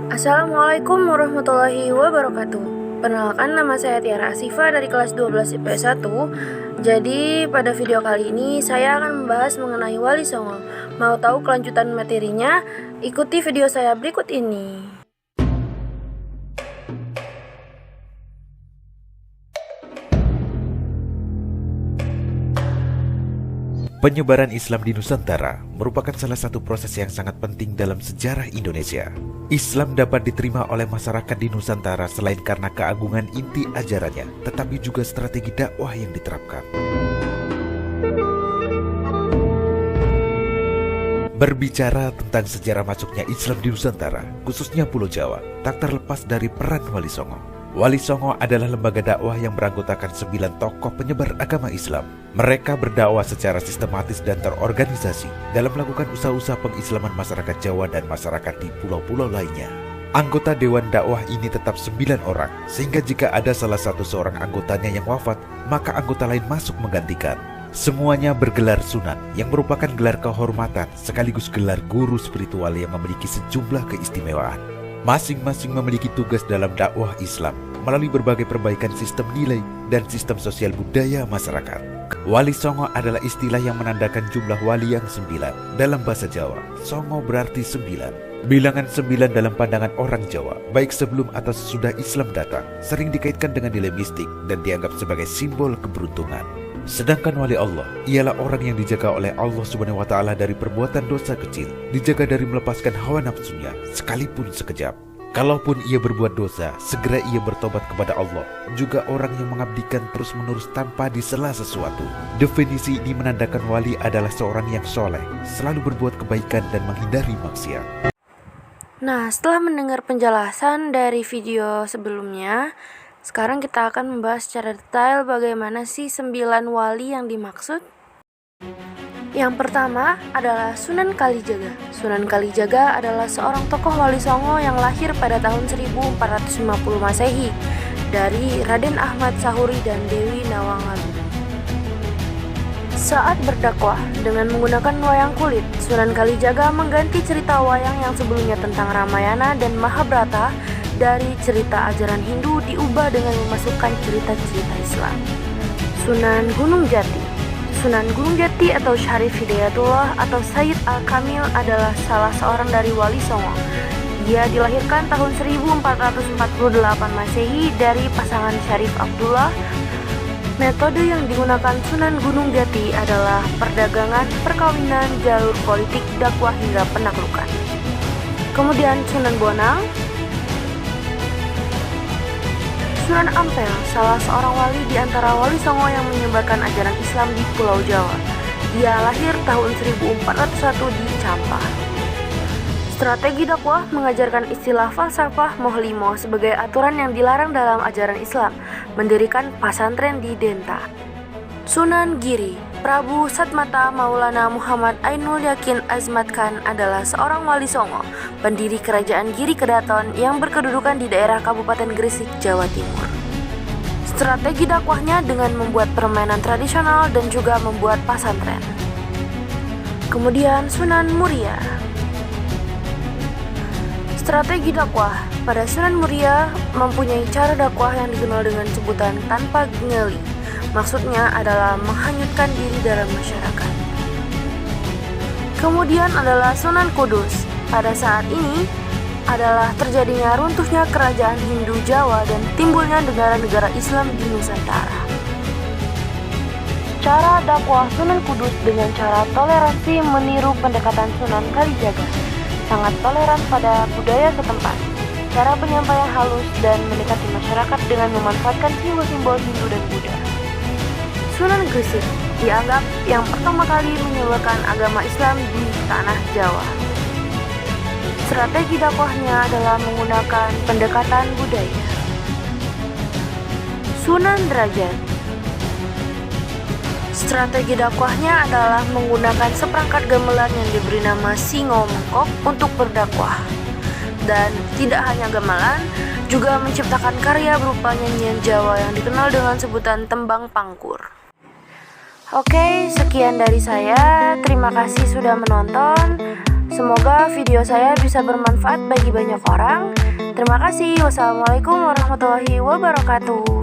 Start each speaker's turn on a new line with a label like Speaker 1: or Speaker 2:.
Speaker 1: Assalamualaikum warahmatullahi wabarakatuh. Perkenalkan, nama saya Tiara Asifa dari kelas 12 IPS 1. Jadi pada video kali ini saya akan membahas mengenai Wali Songo. Mau tahu kelanjutan materinya? Ikuti video saya berikut ini.
Speaker 2: Penyebaran Islam di Nusantara merupakan salah satu proses yang sangat penting dalam sejarah Indonesia. Islam dapat diterima oleh masyarakat di Nusantara selain karena keagungan inti ajarannya, tetapi juga strategi dakwah yang diterapkan. Berbicara tentang sejarah masuknya Islam di Nusantara, khususnya Pulau Jawa, tak terlepas dari peran Wali Songo. Wali Songo adalah lembaga dakwah yang beranggotakan 9 tokoh penyebar agama Islam. Mereka berdakwah secara sistematis dan terorganisasi dalam melakukan usaha-usaha pengislaman masyarakat Jawa dan masyarakat di pulau-pulau lainnya. Anggota Dewan Dakwah ini tetap 9 orang, sehingga jika ada salah satu seorang anggotanya yang wafat, maka anggota lain masuk menggantikan. Semuanya bergelar sunan, yang merupakan gelar kehormatan sekaligus gelar guru spiritual yang memiliki sejumlah keistimewaan. Masing-masing memiliki tugas dalam dakwah Islam melalui berbagai perbaikan sistem nilai dan sistem sosial budaya masyarakat. Wali Songo adalah istilah yang menandakan jumlah wali yang 9. Dalam bahasa Jawa, Songo berarti 9. Bilangan 9 dalam pandangan orang Jawa, baik sebelum atau sesudah Islam datang, sering dikaitkan dengan nilai mistik dan dianggap sebagai simbol keberuntungan. Sedangkan wali Allah ialah orang yang dijaga oleh Allah Subhanahu wa Ta'ala dari perbuatan dosa kecil, dijaga dari melepaskan hawa nafsunya sekalipun sekejap. Kalaupun ia berbuat dosa, segera ia bertobat kepada Allah. Juga orang yang mengabdikan terus-menerus tanpa disela sesuatu. Definisi ini menandakan wali adalah seorang yang soleh, selalu berbuat kebaikan dan menghindari maksiat.
Speaker 1: Nah, setelah mendengar penjelasan dari video sebelumnya, sekarang kita akan membahas secara detail bagaimana sih 9 wali yang dimaksud. Yang pertama adalah Sunan Kalijaga. Sunan Kalijaga adalah seorang tokoh Wali Songo yang lahir pada tahun 1450 Masehi dari Raden Ahmad Sahuri dan Dewi Nawangalu. Saat berdakwah dengan menggunakan wayang kulit, Sunan Kalijaga mengganti cerita wayang yang sebelumnya tentang Ramayana dan Mahabharata dari cerita ajaran Hindu diubah dengan memasukkan cerita-cerita Islam. Sunan Gunung Jati. Sunan Gunung Jati atau Syarif Hidayatullah atau Sayyid Al-Kamil adalah salah seorang dari Wali Songo. Dia dilahirkan tahun 1448 Masehi dari pasangan Syarif Abdullah. Metode yang digunakan Sunan Gunung Jati adalah perdagangan, perkawinan, jalur politik, dakwah hingga penaklukan. Kemudian Sunan Bonang. Sunan Ampel, salah seorang wali di antara Wali Songo yang menyebarkan ajaran Islam di Pulau Jawa. Dia lahir tahun 1401 di Campah. Strategi dakwah mengajarkan istilah falsafah mohlimo sebagai aturan yang dilarang dalam ajaran Islam, mendirikan pesantren di Denta. Sunan Giri. Prabu Satmata Maulana Muhammad Ainul Yakin Azmat Khan adalah seorang Wali Songo, pendiri kerajaan Giri Kedaton yang berkedudukan di daerah Kabupaten Gresik, Jawa Timur. Strategi dakwahnya dengan membuat permainan tradisional dan juga membuat pesantren. Kemudian Sunan Muria. Strategi dakwah pada Sunan Muria mempunyai cara dakwah yang dikenal dengan sebutan tanpa ngeli. Maksudnya adalah menghanyutkan diri dalam masyarakat. Kemudian adalah Sunan Kudus. Pada saat ini adalah terjadinya runtuhnya kerajaan Hindu Jawa dan timbulnya negara-negara Islam di Nusantara. Cara dakwah Sunan Kudus dengan cara toleransi meniru pendekatan Sunan Kalijaga. Sangat toleran pada budaya setempat. Cara penyampaian halus dan mendekati masyarakat dengan memanfaatkan simbol-simbol Hindu dan Buddha. Sunan Gresik dianggap yang pertama kali menyebarkan agama Islam di tanah Jawa. Strategi dakwahnya adalah menggunakan pendekatan budaya. Sunan Derajat. Strategi dakwahnya adalah menggunakan seperangkat gamelan yang diberi nama Singo Mengkok untuk berdakwah. Dan tidak hanya gamelan, juga menciptakan karya berupa nyanyian Jawa yang dikenal dengan sebutan tembang pangkur. Oke, sekian dari saya. Terima kasih sudah menonton. Semoga video saya bisa bermanfaat bagi banyak orang. Terima kasih. Wassalamualaikum warahmatullahi wabarakatuh.